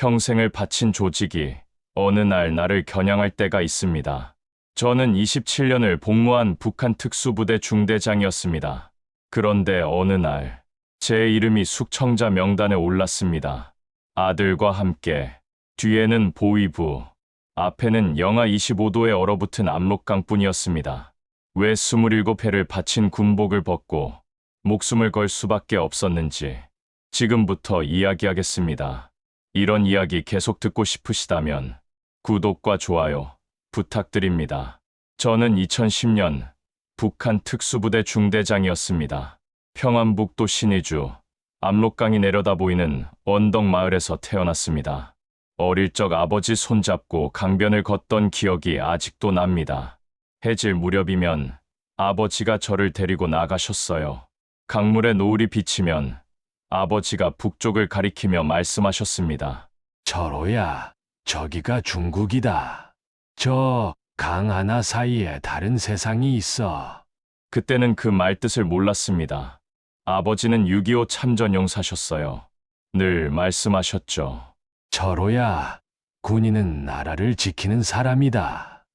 평생을 바친 조직이 어느 날 나를 겨냥할 때가 있습니다. 저는 27년을 복무한 북한 특수부대 중대장이었습니다. 그런데 어느 날 제 이름이 숙청자 명단에 올랐습니다. 아들과 함께 뒤에는 보위부, 앞에는 영하 25도에 얼어붙은 압록강뿐이었습니다. 왜 27회를 바친 군복을 벗고 목숨을 걸 수밖에 없었는지 지금부터 이야기하겠습니다. 이런 이야기 계속 듣고 싶으시다면 구독과 좋아요 부탁드립니다. 저는 2010년 북한 특수부대 중대장이었습니다. 평안북도 신의주 압록강이 내려다 보이는 언덕 마을에서 태어났습니다. 어릴 적 아버지 손잡고 강변을 걷던 기억이 아직도 납니다. 해질 무렵이면 아버지가 저를 데리고 나가셨어요. 강물에 노을이 비치면 아버지가 북쪽을 가리키며 말씀하셨습니다. 철호야, 저기가 중국이다. 저 강 하나 사이에 다른 세상이 있어. 그때는 그 말뜻을 몰랐습니다. 아버지는 6.25 참전용사셨어요. 늘 말씀하셨죠. 철호야, 군인은 나라를 지키는 사람이다.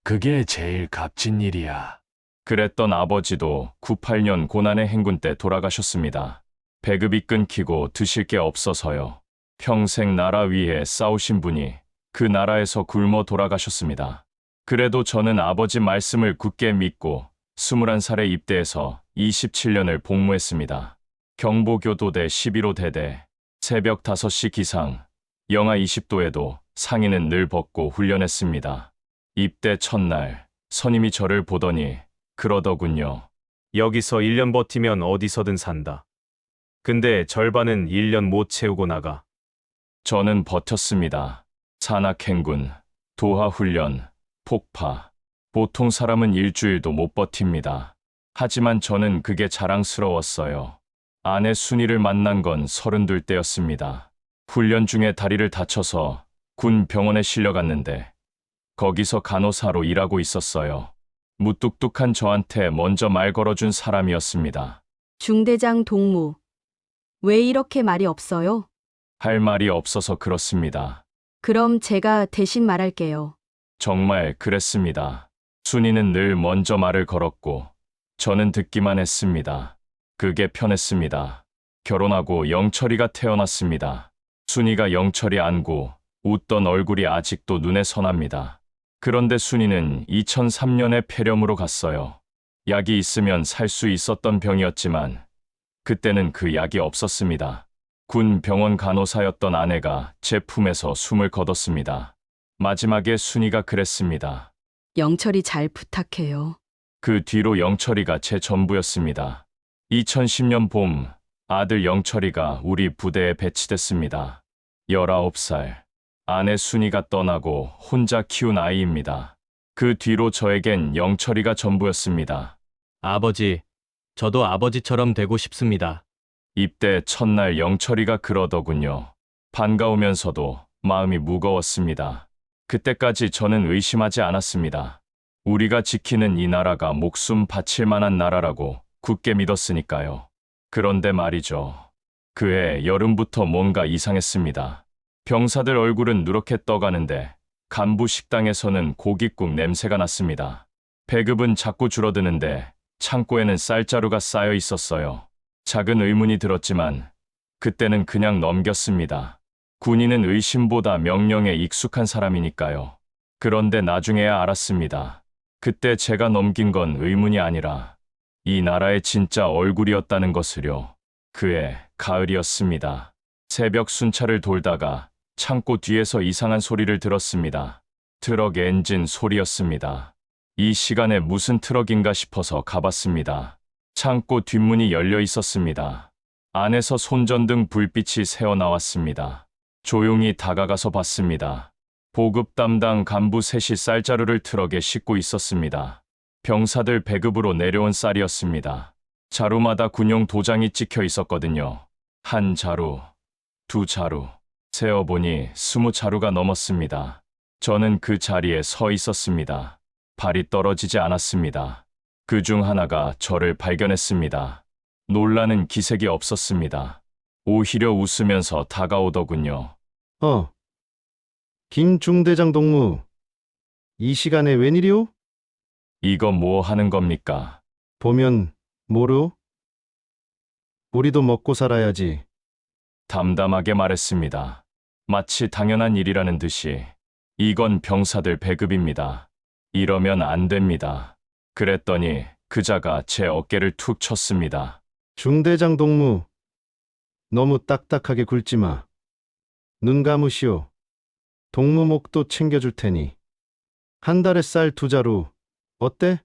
그게 제일 값진 일이야. 그랬던 아버지도 98년 고난의 행군 때 돌아가셨습니다. 배급이 끊기고 드실 게 없어서요. 평생 나라 위해 싸우신 분이 그 나라에서 굶어 돌아가셨습니다. 그래도 저는 아버지 말씀을 굳게 믿고 21살에 입대해서 27년을 복무했습니다. 경보교도대 11호 대대, 새벽 5시 기상, 영하 20도에도 상의는 늘 벗고 훈련했습니다. 입대 첫날 선임이 저를 보더니 그러더군요. 여기서 1년 버티면 어디서든 산다. 근데 절반은 1년 못 채우고 나가. 저는 버텼습니다. 산악행군, 도하훈련, 폭파. 보통 사람은 일주일도 못 버팁니다. 하지만 저는 그게 자랑스러웠어요. 아내 순이를 만난 건 32때였습니다. 훈련 중에 다리를 다쳐서 군 병원에 실려갔는데 거기서 간호사로 일하고 있었어요. 무뚝뚝한 저한테 먼저 말 걸어준 사람이었습니다. 중대장 동무. 왜 이렇게 말이 없어요? 할 말이 없어서 그렇습니다. 그럼 제가 대신 말할게요. 정말 그랬습니다. 순이는 늘 먼저 말을 걸었고 저는 듣기만 했습니다. 그게 편했습니다. 결혼하고 영철이가 태어났습니다. 순이가 영철이 안고 웃던 얼굴이 아직도 눈에 선합니다. 그런데 순이는 2003년에 폐렴으로 갔어요. 약이 있으면 살 수 있었던 병이었지만 그때는 그 약이 없었습니다. 군 병원 간호사였던 아내가 제 품에서 숨을 거뒀습니다. 마지막에 순이가 그랬습니다. 영철이 잘 부탁해요. 그 뒤로 영철이가 제 전부였습니다. 2010년 봄 아들 영철이가 우리 부대에 배치됐습니다. 19살. 아내 순이가 떠나고 혼자 키운 아이입니다. 그 뒤로 저에겐 영철이가 전부였습니다. 아버지, 저도 아버지처럼 되고 싶습니다. 입대 첫날 영철이가 그러더군요. 반가우면서도 마음이 무거웠습니다. 그때까지 저는 의심하지 않았습니다. 우리가 지키는 이 나라가 목숨 바칠 만한 나라라고 굳게 믿었으니까요. 그런데 말이죠. 그해 여름부터 뭔가 이상했습니다. 병사들 얼굴은 누렇게 떠가는데 간부 식당에서는 고깃국 냄새가 났습니다. 배급은 자꾸 줄어드는데 창고에는 쌀자루가 쌓여 있었어요. 작은 의문이 들었지만 그때는 그냥 넘겼습니다. 군인은 의심보다 명령에 익숙한 사람이니까요. 그런데 나중에야 알았습니다. 그때 제가 넘긴 건 의문이 아니라 이 나라의 진짜 얼굴이었다는 것을요. 그해 가을이었습니다. 새벽 순찰을 돌다가 창고 뒤에서 이상한 소리를 들었습니다. 트럭 엔진 소리였습니다. 이 시간에 무슨 트럭인가 싶어서 가봤습니다. 창고 뒷문이 열려 있었습니다. 안에서 손전등 불빛이 새어나왔습니다. 조용히 다가가서 봤습니다. 보급 담당 간부 셋이 쌀자루를 트럭에 싣고 있었습니다. 병사들 배급으로 내려온 쌀이었습니다. 자루마다 군용 도장이 찍혀 있었거든요. 한 자루, 두 자루, 세어보니 20자루가 넘었습니다. 저는 그 자리에 서 있었습니다. 발이 떨어지지 않았습니다. 그 중 하나가 저를 발견했습니다. 놀라는 기색이 없었습니다. 오히려 웃으면서 다가오더군요. 김중대장 동무, 이 시간에 웬일이오? 이거 뭐 하는 겁니까? 보면 모르오? 우리도 먹고 살아야지. 담담하게 말했습니다. 마치 당연한 일이라는 듯이 이건 병사들 배급입니다. 이러면 안 됩니다. 그랬더니 그자가 제 어깨를 툭 쳤습니다. 중대장 동무, 너무 딱딱하게 굴지 마. 눈 감으시오. 동무목도 챙겨줄 테니. 한 달에 쌀 2자루, 어때?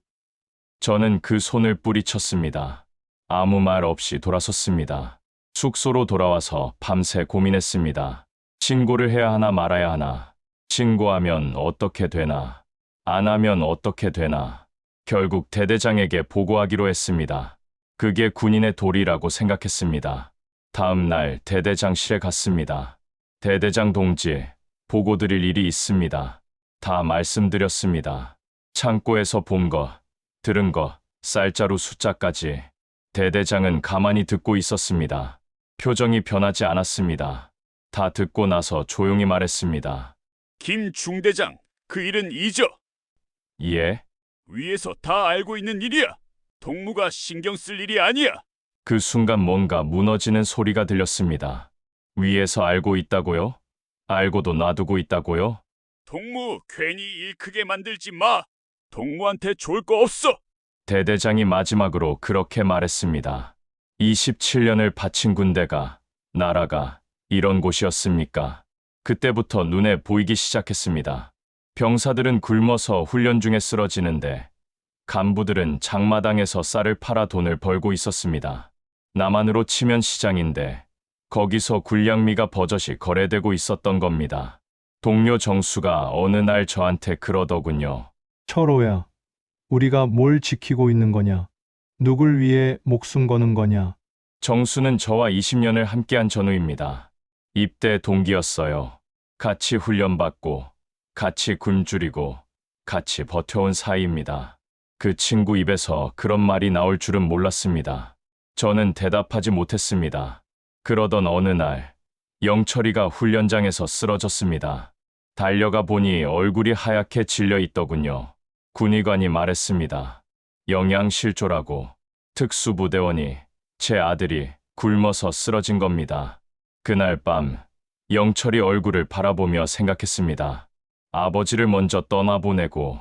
저는 그 손을 뿌리쳤습니다. 아무 말 없이 돌아섰습니다. 숙소로 돌아와서 밤새 고민했습니다. 신고를 해야 하나 말아야 하나. 신고하면 어떻게 되나. 안 하면 어떻게 되나. 결국 대대장에게 보고하기로 했습니다. 그게 군인의 도리라고 생각했습니다. 다음 날 대대장실에 갔습니다. 대대장 동지, 보고 드릴 일이 있습니다. 다 말씀드렸습니다. 창고에서 본 거, 들은 거, 쌀자루 숫자까지. 대대장은 가만히 듣고 있었습니다. 표정이 변하지 않았습니다. 다 듣고 나서 조용히 말했습니다. 김 중대장, 그 일은 잊어. 예? 위에서 다 알고 있는 일이야. 동무가 신경 쓸 일이 아니야. 그 순간 뭔가 무너지는 소리가 들렸습니다. 위에서 알고 있다고요? 알고도 놔두고 있다고요? 동무 괜히 일 크게 만들지 마. 동무한테 좋을 거 없어. 대대장이 마지막으로 그렇게 말했습니다. 27년을 바친 군대가, 나라가 이런 곳이었습니까? 그때부터 눈에 보이기 시작했습니다. 병사들은 굶어서 훈련 중에 쓰러지는데 간부들은 장마당에서 쌀을 팔아 돈을 벌고 있었습니다. 남한으로 치면 시장인데 거기서 군량미가 버젓이 거래되고 있었던 겁니다. 동료 정수가 어느 날 저한테 그러더군요. 철호야, 우리가 뭘 지키고 있는 거냐? 누굴 위해 목숨 거는 거냐? 정수는 저와 20년을 함께한 전우입니다. 입대 동기였어요. 같이 훈련받고, 같이 굶주리고, 같이 버텨온 사이입니다. 그 친구 입에서 그런 말이 나올 줄은 몰랐습니다. 저는 대답하지 못했습니다. 그러던 어느 날, 영철이가 훈련장에서 쓰러졌습니다. 달려가 보니 얼굴이 하얗게 질려 있더군요. 군의관이 말했습니다. 영양실조라고. 특수부대원이, 제 아들이 굶어서 쓰러진 겁니다. 그날 밤, 영철이 얼굴을 바라보며 생각했습니다. 아버지를 먼저 떠나보내고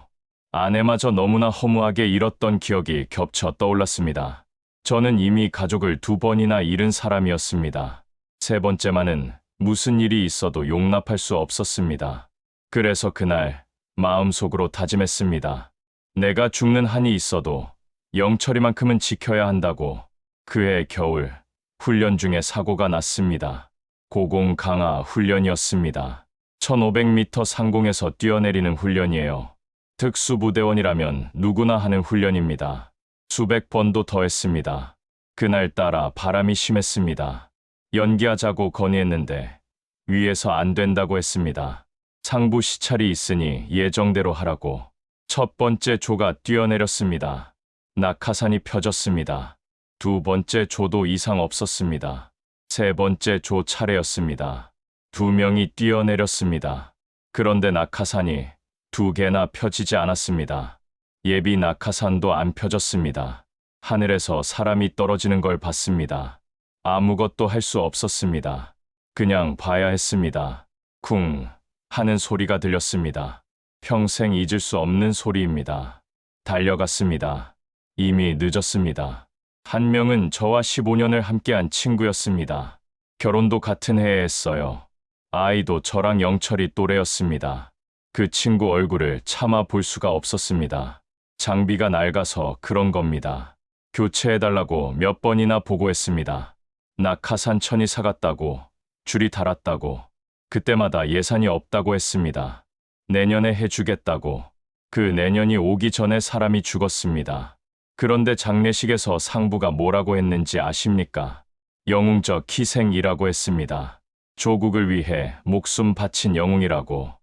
아내마저 너무나 허무하게 잃었던 기억이 겹쳐 떠올랐습니다. 저는 이미 가족을 2번이나 잃은 사람이었습니다. 3번째만은 무슨 일이 있어도 용납할 수 없었습니다. 그래서 그날 마음속으로 다짐했습니다. 내가 죽는 한이 있어도 영철이만큼은 지켜야 한다고. 그해 겨울, 훈련 중에 사고가 났습니다. 고공 강화 훈련이었습니다. 1500m 상공에서 뛰어내리는 훈련이에요. 특수부대원이라면 누구나 하는 훈련입니다. 수백 번도 더 했습니다. 그날따라 바람이 심했습니다. 연기하자고 건의했는데 위에서 안 된다고 했습니다. 상부 시찰이 있으니 예정대로 하라고. 첫 번째 조가 뛰어내렸습니다. 낙하산이 펴졌습니다. 2번째 조도 이상 없었습니다. 3번째 조 차례였습니다. 2명이 뛰어내렸습니다. 그런데 낙하산이 2개나 펴지지 않았습니다. 예비 낙하산도 안 펴졌습니다. 하늘에서 사람이 떨어지는 걸 봤습니다. 아무것도 할 수 없었습니다. 그냥 봐야 했습니다. 쿵 하는 소리가 들렸습니다. 평생 잊을 수 없는 소리입니다. 달려갔습니다. 이미 늦었습니다. 한 명은 저와 15년을 함께한 친구였습니다. 결혼도 같은 해에 했어요. 아이도 저랑 영철이 또래였습니다. 그 친구 얼굴을 차마 볼 수가 없었습니다. 장비가 낡아서 그런 겁니다. 교체해달라고 몇 번이나 보고했습니다. 낙하산 천이 사갔다고, 줄이 닳았다고, 그때마다 예산이 없다고 했습니다. 내년에 해주겠다고. 그 내년이 오기 전에 사람이 죽었습니다. 그런데 장례식에서 상부가 뭐라고 했는지 아십니까? 영웅적 희생이라고 했습니다. 조국을 위해 목숨 바친 영웅이라고.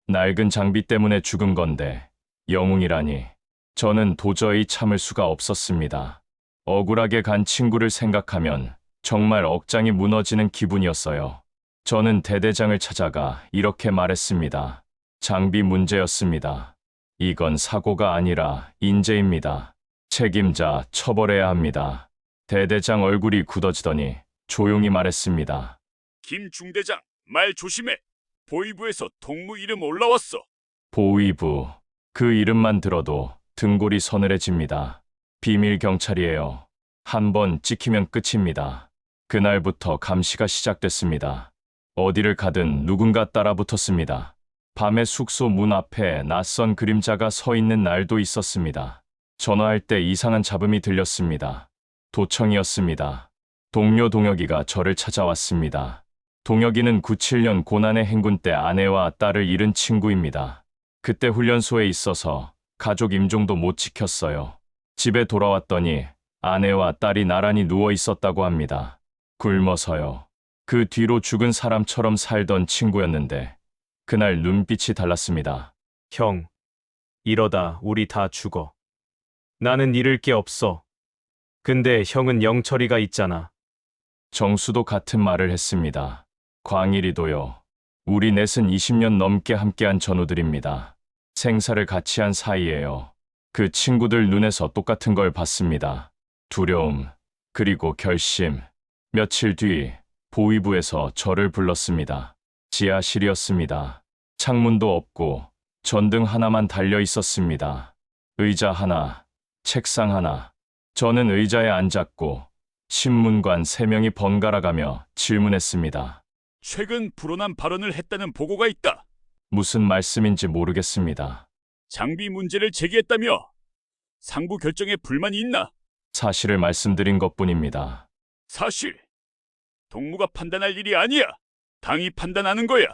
낡은 장비 때문에 죽은 건데 영웅이라니. 저는 도저히 참을 수가 없었습니다. 억울하게 간 친구를 생각하면 정말 억장이 무너지는 기분이었어요. 저는 대대장을 찾아가 이렇게 말했습니다. 장비 문제였습니다. 이건 사고가 아니라 인재입니다. 책임자 처벌해야 합니다. 대대장 얼굴이 굳어지더니 조용히 말했습니다. 김 중대장, 말 조심해. 보위부에서 동무 이름 올라왔어. 보위부. 그 이름만 들어도 등골이 서늘해집니다. 비밀 경찰이에요. 한 번 찍히면 끝입니다. 그날부터 감시가 시작됐습니다. 어디를 가든 누군가 따라붙었습니다. 밤에 숙소 문 앞에 낯선 그림자가 서 있는 날도 있었습니다. 전화할 때 이상한 잡음이 들렸습니다. 도청이었습니다. 동료 동혁이가 저를 찾아왔습니다. 동혁이는 97년 고난의 행군 때 아내와 딸을 잃은 친구입니다. 그때 훈련소에 있어서 가족 임종도 못 지켰어요. 집에 돌아왔더니 아내와 딸이 나란히 누워 있었다고 합니다. 굶어서요. 그 뒤로 죽은 사람처럼 살던 친구였는데 그날 눈빛이 달랐습니다. 형, 이러다 우리 다 죽어. 나는 잃을 게 없어. 근데 형은 영철이가 있잖아. 정수도 같은 말을 했습니다. 광일이도요. 우리 넷은 20년 넘게 함께한 전우들입니다. 생사를 같이 한 사이예요. 그 친구들 눈에서 똑같은 걸 봤습니다. 두려움, 그리고 결심. 며칠 뒤 보위부에서 저를 불렀습니다. 지하실이었습니다. 창문도 없고 전등 하나만 달려 있었습니다. 의자 하나, 책상 하나. 저는 의자에 앉았고 신문관 3명이 번갈아가며 질문했습니다. 최근 불온한 발언을 했다는 보고가 있다. 무슨 말씀인지 모르겠습니다. 장비 문제를 제기했다며? 상부 결정에 불만이 있나? 사실을 말씀드린 것뿐입니다. 사실. 동무가 판단할 일이 아니야. 당이 판단하는 거야.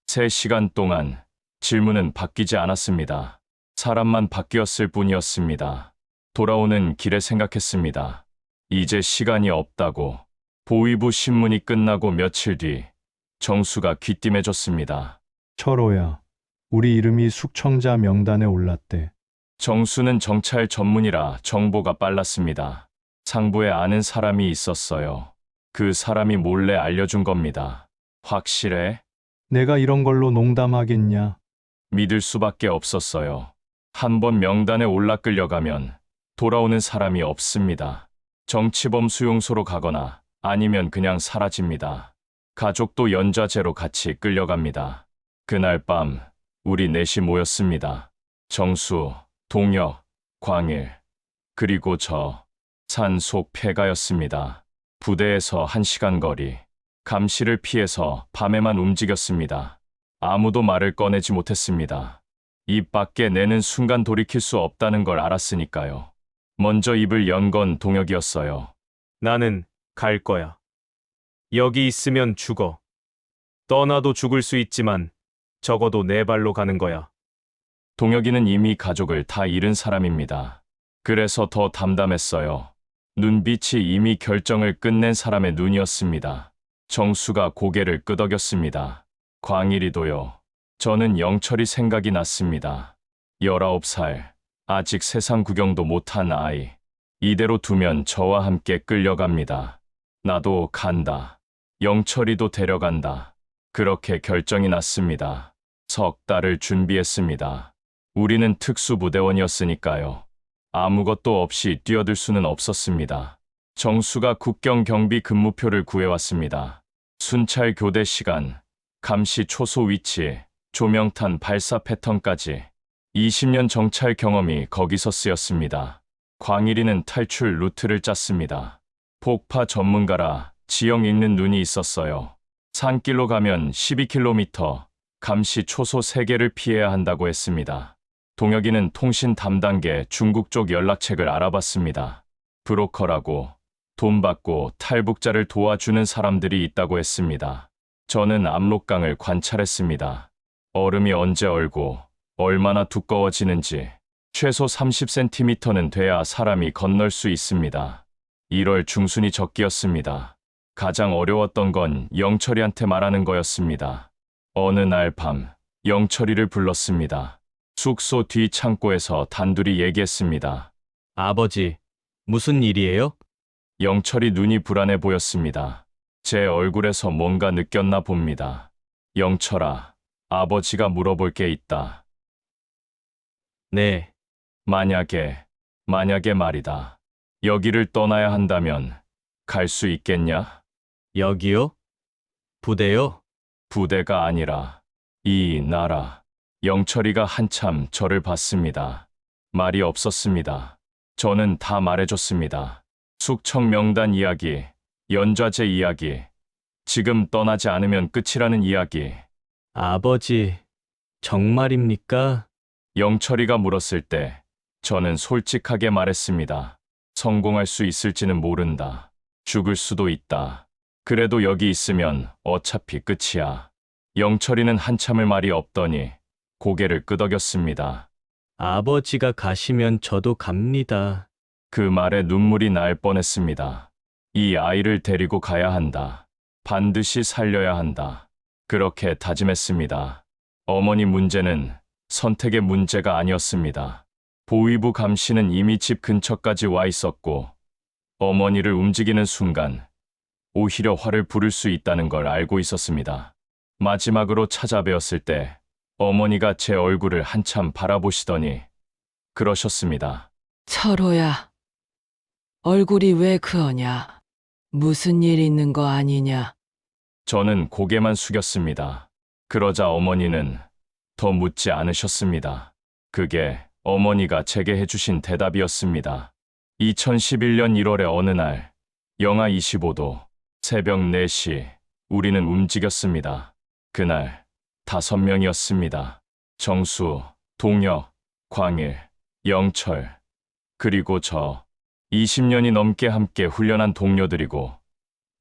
3시간 동안 질문은 바뀌지 않았습니다. 사람만 바뀌었을 뿐이었습니다. 돌아오는 길에 생각했습니다. 이제 시간이 없다고. 보위부 신문이 끝나고 며칠 뒤 정수가 귀띔해줬습니다. 철호야, 우리 이름이 숙청자 명단에 올랐대. 정수는 정찰 전문이라 정보가 빨랐습니다. 상부에 아는 사람이 있었어요. 그 사람이 몰래 알려준 겁니다. 확실해? 내가 이런 걸로 농담하겠냐? 믿을 수밖에 없었어요. 한번 명단에 올라 끌려가면 돌아오는 사람이 없습니다. 정치범 수용소로 가거나 아니면 그냥 사라집니다. 가족도 연좌제로 같이 끌려갑니다. 그날 밤 우리 넷이 모였습니다. 정수, 동혁, 광일, 그리고 저. 산속 폐가였습니다. 부대에서 1시간 거리. 감시를 피해서 밤에만 움직였습니다. 아무도 말을 꺼내지 못했습니다. 입 밖에 내는 순간 돌이킬 수 없다는 걸 알았으니까요. 먼저 입을 연 건 동혁이었어요. 나는 갈 거야. 여기 있으면 죽어. 떠나도 죽을 수 있지만 적어도 내 발로 가는 거야. 동혁이는 이미 가족을 다 잃은 사람입니다. 그래서 더 담담했어요. 눈빛이 이미 결정을 끝낸 사람의 눈이었습니다. 정수가 고개를 끄덕였습니다. 광일이도요. 저는 영철이 생각이 났습니다. 19살, 아직 세상 구경도 못한 아이. 이대로 두면 저와 함께 끌려갑니다. 나도 간다. 영철이도 데려간다. 그렇게 결정이 났습니다. 석 달을 준비했습니다. 우리는 특수부대원이었으니까요. 아무것도 없이 뛰어들 수는 없었습니다. 정수가 국경 경비 근무표를 구해왔습니다. 순찰 교대 시간, 감시 초소 위치, 조명탄 발사 패턴까지 20년 정찰 경험이 거기서 쓰였습니다. 광일이는 탈출 루트를 짰습니다. 폭파 전문가라 지형 읽는 눈이 있었어요. 산길로 가면 12km, 감시 초소 3개를 피해야 한다고 했습니다. 동혁이는 통신 담당계 중국 쪽 연락책을 알아봤습니다. 브로커라고 돈 받고 탈북자를 도와주는 사람들이 있다고 했습니다. 저는 압록강을 관찰했습니다. 얼음이 언제 얼고 얼마나 두꺼워지는지 최소 30cm는 돼야 사람이 건널 수 있습니다. 1월 중순이 적기였습니다. 가장 어려웠던 건 영철이한테 말하는 거였습니다. 어느 날 밤 영철이를 불렀습니다. 숙소 뒤 창고에서 단둘이 얘기했습니다. 아버지, 무슨 일이에요? 영철이 눈이 불안해 보였습니다. 제 얼굴에서 뭔가 느꼈나 봅니다. 영철아, 아버지가 물어볼 게 있다. 네, 만약에 말이다. 여기를 떠나야 한다면 갈 수 있겠냐? 여기요? 부대요? 부대가 아니라 이 나라. 영철이가 한참 저를 봤습니다. 말이 없었습니다. 저는 다 말해줬습니다. 숙청 명단 이야기, 연좌제 이야기, 지금 떠나지 않으면 끝이라는 이야기. 아버지, 정말입니까? 영철이가 물었을 때 저는 솔직하게 말했습니다. 성공할 수 있을지는 모른다. 죽을 수도 있다. 그래도 여기 있으면 어차피 끝이야. 영철이는 한참을 말이 없더니 고개를 끄덕였습니다. 아버지가 가시면 저도 갑니다. 그 말에 눈물이 날 뻔했습니다. 이 아이를 데리고 가야 한다. 반드시 살려야 한다. 그렇게 다짐했습니다. 어머니 문제는 선택의 문제가 아니었습니다. 보위부 감시는 이미 집 근처까지 와 있었고, 어머니를 움직이는 순간 오히려 화를 부를 수 있다는 걸 알고 있었습니다. 마지막으로 찾아뵈었을 때 어머니가 제 얼굴을 한참 바라보시더니 그러셨습니다. 철호야, 얼굴이 왜 그러냐? 무슨 일 있는 거 아니냐? 저는 고개만 숙였습니다. 그러자 어머니는 더 묻지 않으셨습니다. 그게 어머니가 제게 해주신 대답이었습니다. 2011년 1월의 어느 날, 영하 25도, 새벽 4시, 우리는 움직였습니다. 그날 5명이었습니다. 정수, 동혁, 광일, 영철, 그리고 저. 20년이 넘게 함께 훈련한 동료들이고,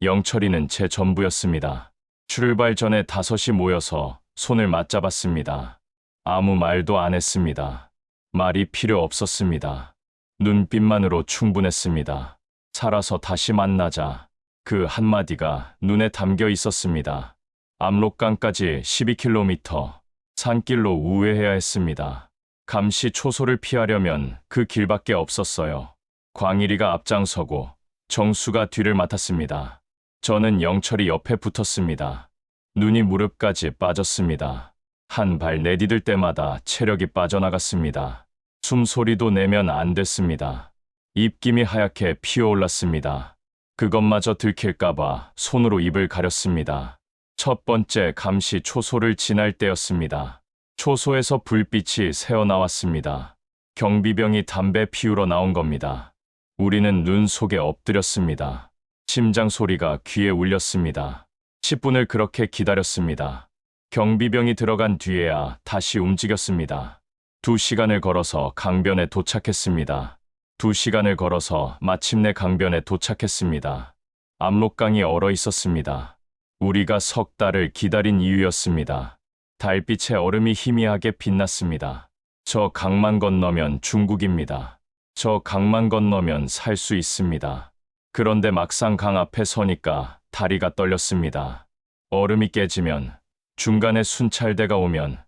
영철이는 제 전부였습니다. 출발 전에 5이 모여서 손을 맞잡았습니다. 아무 말도 안 했습니다. 말이 필요 없었습니다. 눈빛만으로 충분했습니다. 살아서 다시 만나자. 그 한마디가 눈에 담겨 있었습니다. 압록강까지 12km, 산길로 우회해야 했습니다. 감시 초소를 피하려면 그 길밖에 없었어요. 광일이가 앞장서고 정수가 뒤를 맡았습니다. 저는 영철이 옆에 붙었습니다. 눈이 무릎까지 빠졌습니다. 한 발 내디딜 때마다 체력이 빠져나갔습니다. 숨소리도 내면 안 됐습니다. 입김이 하얗게 피어올랐습니다. 그것마저 들킬까봐 손으로 입을 가렸습니다. 첫 번째 감시 초소를 지날 때였습니다. 초소에서 불빛이 새어나왔습니다. 경비병이 담배 피우러 나온 겁니다. 우리는 눈 속에 엎드렸습니다. 심장 소리가 귀에 울렸습니다. 10분을 그렇게 기다렸습니다. 경비병이 들어간 뒤에야 다시 움직였습니다. 2시간을 걸어서 강변에 도착했습니다. 2시간을 걸어서 마침내 강변에 도착했습니다. 압록강이 얼어 있었습니다. 우리가 석 달을 기다린 이유였습니다. 달빛에 얼음이 희미하게 빛났습니다. 저 강만 건너면 중국입니다. 저 강만 건너면 살 수 있습니다. 그런데 막상 강 앞에 서니까 다리가 떨렸습니다. 얼음이 깨지면, 중간에 순찰대가 오면,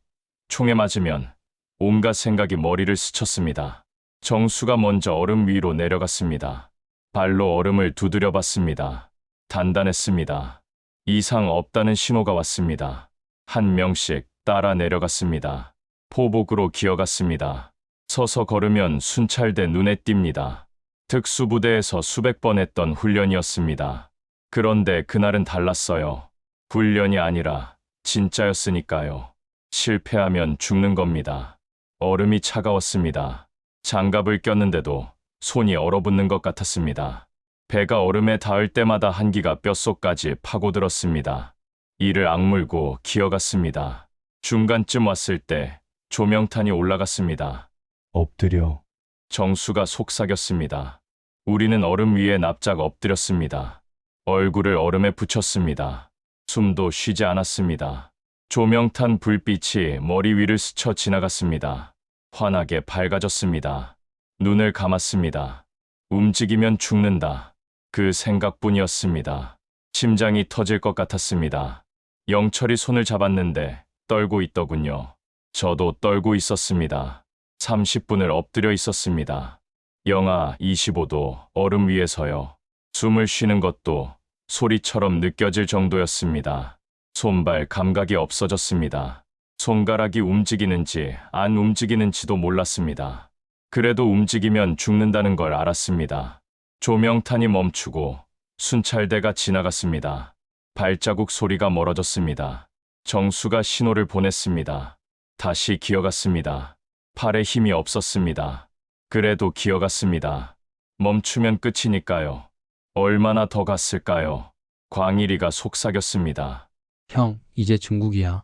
총에 맞으면 온갖 생각이 머리를 스쳤습니다. 정수가 먼저 얼음 위로 내려갔습니다. 발로 얼음을 두드려 봤습니다. 단단했습니다. 이상 없다는 신호가 왔습니다. 한 명씩 따라 내려갔습니다. 포복으로 기어갔습니다. 서서 걸으면 순찰대 눈에 띕니다. 특수부대에서 수백 번 했던 훈련이었습니다. 그런데 그날은 달랐어요. 훈련이 아니라 진짜였으니까요. 실패하면 죽는 겁니다. 얼음이 차가웠습니다. 장갑을 꼈는데도 손이 얼어붙는 것 같았습니다. 배가 얼음에 닿을 때마다 한기가 뼛속까지 파고들었습니다. 이를 악물고 기어갔습니다. 중간쯤 왔을 때 조명탄이 올라갔습니다. 엎드려. 정수가 속삭였습니다. 우리는 얼음 위에 납작 엎드렸습니다. 얼굴을 얼음에 붙였습니다. 숨도 쉬지 않았습니다. 조명탄 불빛이 머리 위를 스쳐 지나갔습니다. 환하게 밝아졌습니다. 눈을 감았습니다. 움직이면 죽는다. 그 생각뿐이었습니다. 심장이 터질 것 같았습니다. 영철이 손을 잡았는데 떨고 있더군요. 저도 떨고 있었습니다. 30분을 엎드려 있었습니다. 영하 25도 얼음 위에서요. 숨을 쉬는 것도 소리처럼 느껴질 정도였습니다. 손발 감각이 없어졌습니다. 손가락이 움직이는지 안 움직이는지도 몰랐습니다. 그래도 움직이면 죽는다는 걸 알았습니다. 조명탄이 멈추고 순찰대가 지나갔습니다. 발자국 소리가 멀어졌습니다. 정수가 신호를 보냈습니다. 다시 기어갔습니다. 팔에 힘이 없었습니다. 그래도 기어갔습니다. 멈추면 끝이니까요. 얼마나 더 갔을까요? 광일이가 속삭였습니다. 형, 이제 중국이야.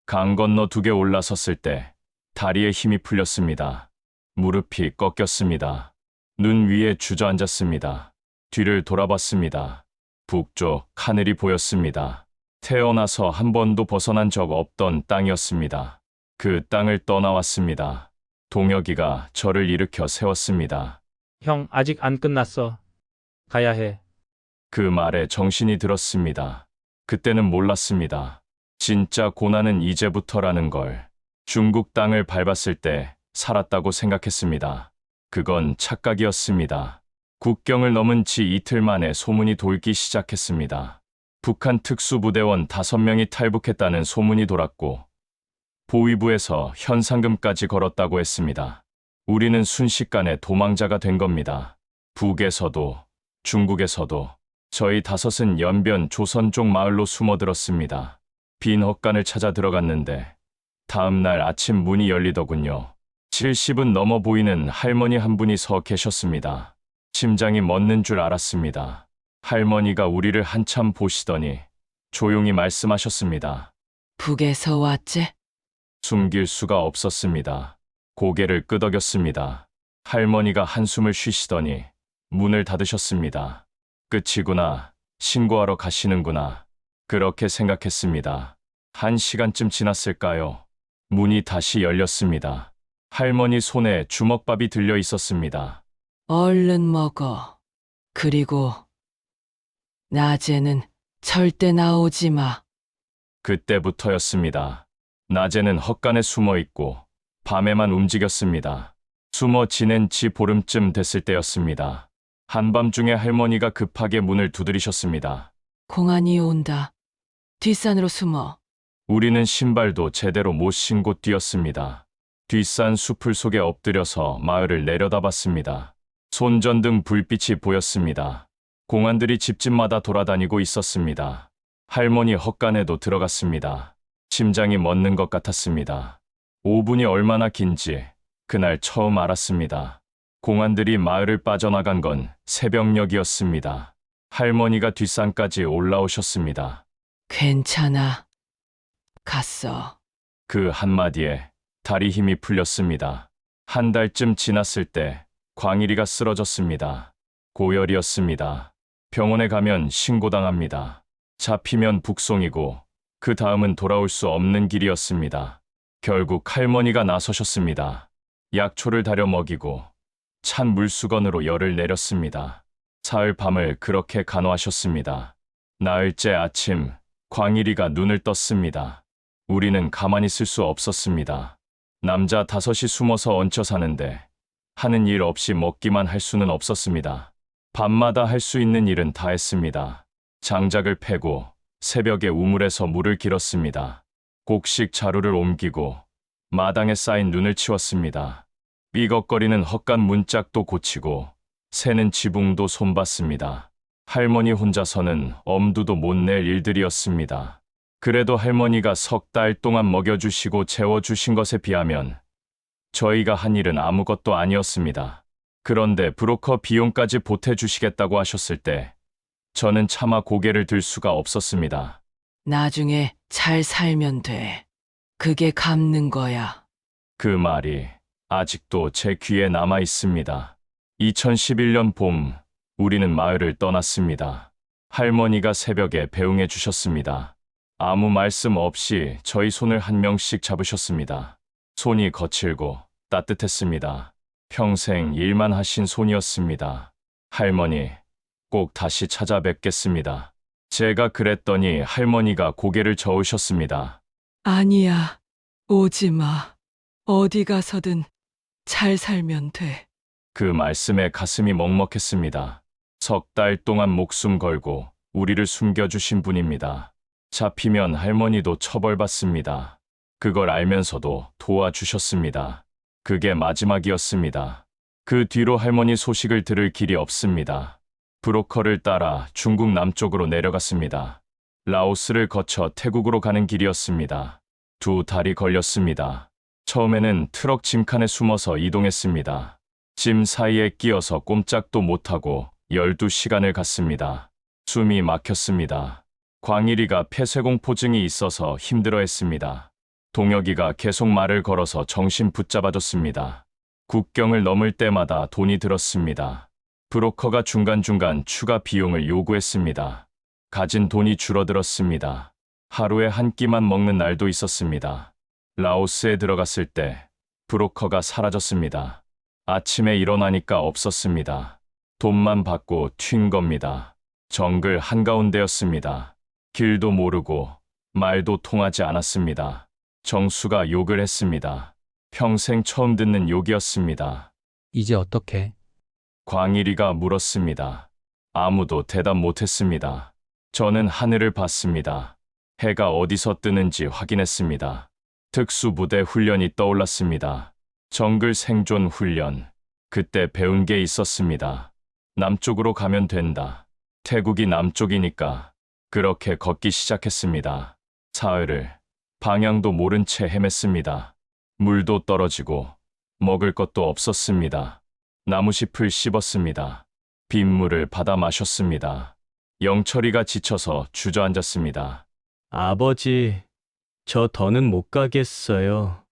강 건너 둑에 올라섰을 때 다리에 힘이 풀렸습니다. 무릎이 꺾였습니다. 눈 위에 주저앉았습니다. 뒤를 돌아봤습니다. 북쪽 하늘이 보였습니다. 태어나서 한 번도 벗어난 적 없던 땅이었습니다. 그 땅을 떠나왔습니다. 동혁이가 저를 일으켜 세웠습니다. 형, 아직 안 끝났어. 가야 해. 그 말에 정신이 들었습니다. 그때는 몰랐습니다. 진짜 고난은 이제부터라는 걸. 중국 땅을 밟았을 때 살았다고 생각했습니다. 그건 착각이었습니다. 국경을 넘은 지 이틀 만에 소문이 돌기 시작했습니다. 북한 특수부대원 5명이 탈북했다는 소문이 돌았고 보위부에서 현상금까지 걸었다고 했습니다. 우리는 순식간에 도망자가 된 겁니다. 북에서도 중국에서도 저희 5은 연변 조선 쪽 마을로 숨어들었습니다. 빈 헛간을 찾아 들어갔는데 다음 날 아침 문이 열리더군요. 70은 넘어 보이는 할머니 한 분이 서 계셨습니다. 심장이 멎는 줄 알았습니다. 할머니가 우리를 한참 보시더니 조용히 말씀하셨습니다. 북에서 왔지? 숨길 수가 없었습니다. 고개를 끄덕였습니다. 할머니가 한숨을 쉬시더니 문을 닫으셨습니다. 끝이구나. 신고하러 가시는구나. 그렇게 생각했습니다. 1시간쯤 지났을까요? 문이 다시 열렸습니다. 할머니 손에 주먹밥이 들려 있었습니다. 얼른 먹어. 그리고 낮에는 절대 나오지 마. 그때부터였습니다. 낮에는 헛간에 숨어 있고 밤에만 움직였습니다. 숨어 지낸 지 보름쯤 됐을 때였습니다. 한밤중에 할머니가 급하게 문을 두드리셨습니다. 공안이 온다. 뒷산으로 숨어. 우리는 신발도 제대로 못 신고 뛰었습니다. 뒷산 수풀 속에 엎드려서 마을을 내려다봤습니다. 손전등 불빛이 보였습니다. 공안들이 집집마다 돌아다니고 있었습니다. 할머니 헛간에도 들어갔습니다. 심장이 멎는 것 같았습니다. 5분이 얼마나 긴지 그날 처음 알았습니다. 공안들이 마을을 빠져나간 건 새벽녘이었습니다. 할머니가 뒷산까지 올라오셨습니다. 괜찮아. 갔어. 그 한마디에 다리 힘이 풀렸습니다. 한 달쯤 지났을 때 광일이가 쓰러졌습니다. 고열이었습니다. 병원에 가면 신고당합니다. 잡히면 북송이고 그 다음은 돌아올 수 없는 길이었습니다. 결국 할머니가 나서셨습니다. 약초를 다려 먹이고 찬 물수건으로 열을 내렸습니다. 사흘 밤을 그렇게 간호하셨습니다. 나흘째 아침 광일이가 눈을 떴습니다. 우리는 가만히 있을 수 없었습니다. 남자 5이 숨어서 얹혀 사는데 하는 일 없이 먹기만 할 수는 없었습니다. 밤마다 할 수 있는 일은 다 했습니다. 장작을 패고 새벽에 우물에서 물을 길었습니다. 곡식 자루를 옮기고 마당에 쌓인 눈을 치웠습니다. 삐걱거리는 헛간 문짝도 고치고 새는 지붕도 손봤습니다. 할머니 혼자서는 엄두도 못 낼 일들이었습니다. 그래도 할머니가 3달 동안 먹여주시고 재워주신 것에 비하면 저희가 한 일은 아무것도 아니었습니다. 그런데 브로커 비용까지 보태주시겠다고 하셨을 때 저는 차마 고개를 들 수가 없었습니다. 나중에 잘 살면 돼. 그게 갚는 거야. 그 말이 아직도 제 귀에 남아 있습니다. 2011년 봄, 우리는 마을을 떠났습니다. 할머니가 새벽에 배웅해 주셨습니다. 아무 말씀 없이 저희 손을 한 명씩 잡으셨습니다. 손이 거칠고 따뜻했습니다. 평생 일만 하신 손이었습니다. 할머니, 꼭 다시 찾아뵙겠습니다. 제가 그랬더니 할머니가 고개를 저으셨습니다. 아니야. 오지 마. 어디 가서든 잘 살면 돼. 그 말씀에 가슴이 먹먹했습니다. 3달 동안 목숨 걸고 우리를 숨겨주신 분입니다. 잡히면 할머니도 처벌받습니다. 그걸 알면서도 도와주셨습니다. 그게 마지막이었습니다. 그 뒤로 할머니 소식을 들을 길이 없습니다. 브로커를 따라 중국 남쪽으로 내려갔습니다. 라오스를 거쳐 태국으로 가는 길이었습니다. 2달이 걸렸습니다. 처음에는 트럭 짐칸에 숨어서 이동했습니다. 짐 사이에 끼어서 꼼짝도 못하고 12시간을 갔습니다. 숨이 막혔습니다. 광일이가 폐쇄공포증이 있어서 힘들어했습니다. 동혁이가 계속 말을 걸어서 정신 붙잡아줬습니다. 국경을 넘을 때마다 돈이 들었습니다. 브로커가 중간중간 추가 비용을 요구했습니다. 가진 돈이 줄어들었습니다. 하루에 한 끼만 먹는 날도 있었습니다. 라오스에 들어갔을 때 브로커가 사라졌습니다. 아침에 일어나니까 없었습니다. 돈만 받고 튄 겁니다. 정글 한가운데였습니다. 길도 모르고 말도 통하지 않았습니다. 정수가 욕을 했습니다. 평생 처음 듣는 욕이었습니다. 이제 어떻게? 광일이가 물었습니다. 아무도 대답 못했습니다. 저는 하늘을 봤습니다. 해가 어디서 뜨는지 확인했습니다. 특수부대 훈련이 떠올랐습니다. 정글 생존 훈련. 그때 배운 게 있었습니다. 남쪽으로 가면 된다. 태국이 남쪽이니까 그렇게 걷기 시작했습니다. 사흘을 방향도 모른 채 헤맸습니다. 물도 떨어지고 먹을 것도 없었습니다. 나무잎을 씹었습니다. 빗물을 받아 마셨습니다. 영철이가 지쳐서 주저앉았습니다. 아버지, 저 더는 못 가겠어요.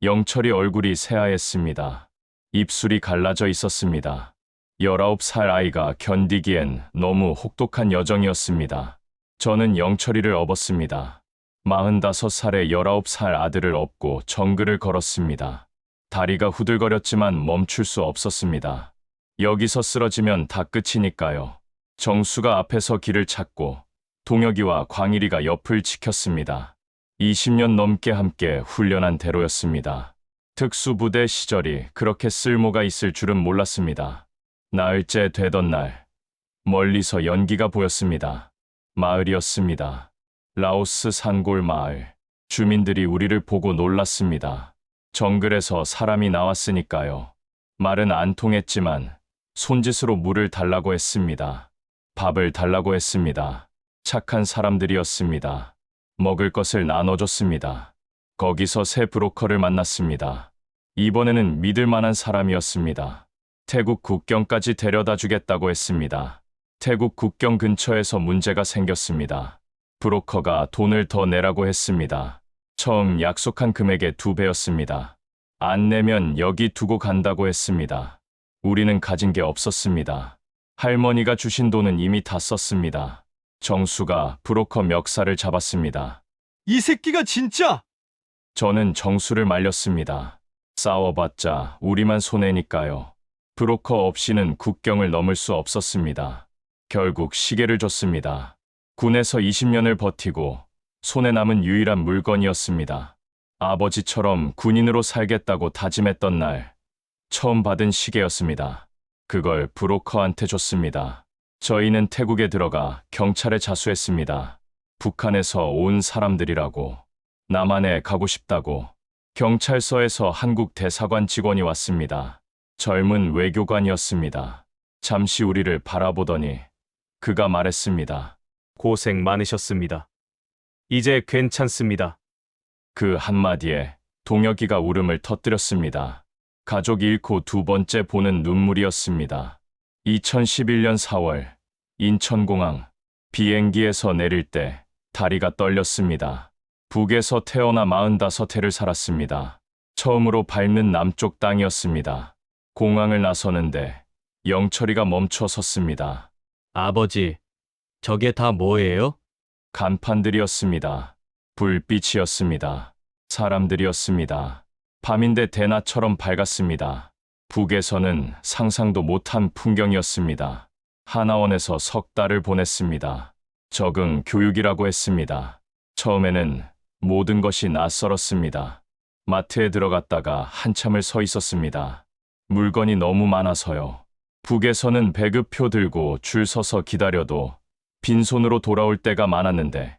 영철이 얼굴이 새하였습니다. 입술이 갈라져 있었습니다. 19살 아이가 견디기엔 너무 혹독한 여정이었습니다. 저는 영철이를 업었습니다. 45살에 19살 아들을 업고 정글을 걸었습니다. 다리가 후들거렸지만 멈출 수 없었습니다. 여기서 쓰러지면 다 끝이니까요. 정수가 앞에서 길을 찾고 동혁이와 광일이가 옆을 지켰습니다. 20년 넘게 함께 훈련한 대로였습니다. 특수부대 시절이 그렇게 쓸모가 있을 줄은 몰랐습니다. 나흘째 되던 날, 멀리서 연기가 보였습니다. 마을이었습니다. 라오스 산골 마을. 주민들이 우리를 보고 놀랐습니다. 정글에서 사람이 나왔으니까요. 말은 안 통했지만 손짓으로 물을 달라고 했습니다. 밥을 달라고 했습니다. 착한 사람들이었습니다. 먹을 것을 나눠줬습니다. 거기서 새 브로커를 만났습니다. 이번에는 믿을 만한 사람이었습니다. 태국 국경까지 데려다 주겠다고 했습니다. 태국 국경 근처에서 문제가 생겼습니다. 브로커가 돈을 더 내라고 했습니다. 처음 약속한 금액의 2배였습니다. 안 내면 여기 두고 간다고 했습니다. 우리는 가진 게 없었습니다. 할머니가 주신 돈은 이미 다 썼습니다. 정수가 브로커 멱살을 잡았습니다. 이 새끼가 진짜! 저는 정수를 말렸습니다. 싸워봤자 우리만 손해니까요. 브로커 없이는 국경을 넘을 수 없었습니다. 결국 시계를 줬습니다. 군에서 20년을 버티고 손에 남은 유일한 물건이었습니다. 아버지처럼 군인으로 살겠다고 다짐했던 날, 처음 받은 시계였습니다. 그걸 브로커한테 줬습니다. 저희는 태국에 들어가 경찰에 자수했습니다. 북한에서 온 사람들이라고, 남한에 가고 싶다고. 경찰서에서 한국 대사관 직원이 왔습니다. 젊은 외교관이었습니다. 잠시 우리를 바라보더니 그가 말했습니다. 고생 많으셨습니다. 이제 괜찮습니다. 그 한마디에 동혁이가 울음을 터뜨렸습니다. 가족 잃고 2번째 보는 눈물이었습니다. 2011년 4월 인천공항 비행기에서 내릴 때 다리가 떨렸습니다. 북에서 태어나 45해를 살았습니다. 처음으로 밟는 남쪽 땅이었습니다. 공항을 나서는데 영철이가 멈춰 섰습니다. 아버지, 저게 다 뭐예요? 간판들이었습니다. 불빛이었습니다. 사람들이었습니다. 밤인데 대낮처럼 밝았습니다. 북에서는 상상도 못한 풍경이었습니다. 하나원에서 석 달을 보냈습니다. 적응 교육이라고 했습니다. 처음에는 모든 것이 낯설었습니다. 마트에 들어갔다가 한참을 서 있었습니다. 물건이 너무 많아서요. 북에서는 배급표 들고 줄 서서 기다려도 빈손으로 돌아올 때가 많았는데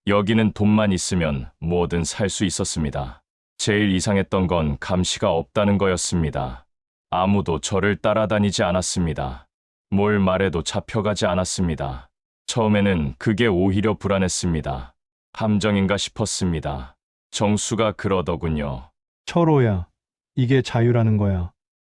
여기는 돈만 있으면 뭐든 살 수 있었습니다. 제일 이상했던 건 감시가 없다는 거였습니다. 아무도 저를 따라다니지 않았습니다. 뭘 말해도 잡혀가지 않았습니다. 처음에는 그게 오히려 불안했습니다. 함정인가 싶었습니다. 정수가 그러더군요. 철호야, 이게 자유라는 거야.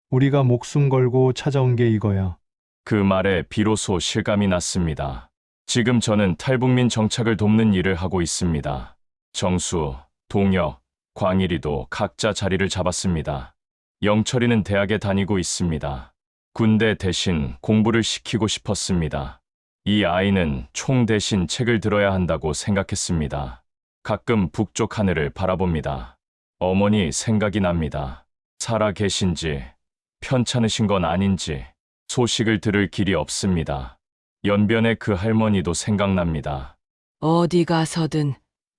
우리가 목숨 걸고 찾아온 게 이거야. 그 말에 비로소 실감이 났습니다. 지금 저는 탈북민 정착을 돕는 일을 하고 있습니다. 정수, 동혁, 광일이도 각자 자리를 잡았습니다. 영철이는 대학에 다니고 있습니다. 군대 대신 공부를 시키고 싶었습니다. 이 아이는 총 대신 책을 들어야 한다고 생각했습니다. 가끔 북쪽 하늘을 바라봅니다. 어머니 생각이 납니다. 살아 계신지, 편찮으신 건 아닌지 소식을 들을 길이 없습니다. 연변의 그 할머니도 생각납니다. 어디 가서든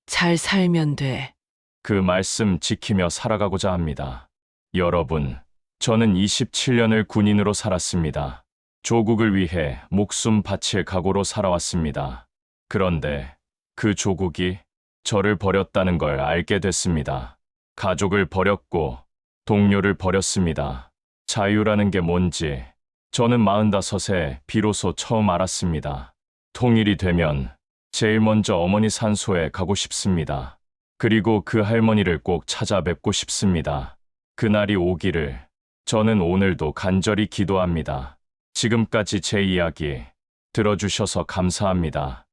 잘 살면 돼. 그 말씀 지키며 살아가고자 합니다. 여러분, 저는 27년을 군인으로 살았습니다. 조국을 위해 목숨 바칠 각오로 살아왔습니다. 그런데 그 조국이 저를 버렸다는 걸 알게 됐습니다. 가족을 버렸고 동료를 버렸습니다. 자유라는 게 뭔지 저는 45에 비로소 처음 알았습니다. 통일이 되면 제일 먼저 어머니 산소에 가고 싶습니다. 그리고 그 할머니를 꼭 찾아뵙고 싶습니다. 그날이 오기를 저는 오늘도 간절히 기도합니다. 지금까지 제 이야기 들어주셔서 감사합니다.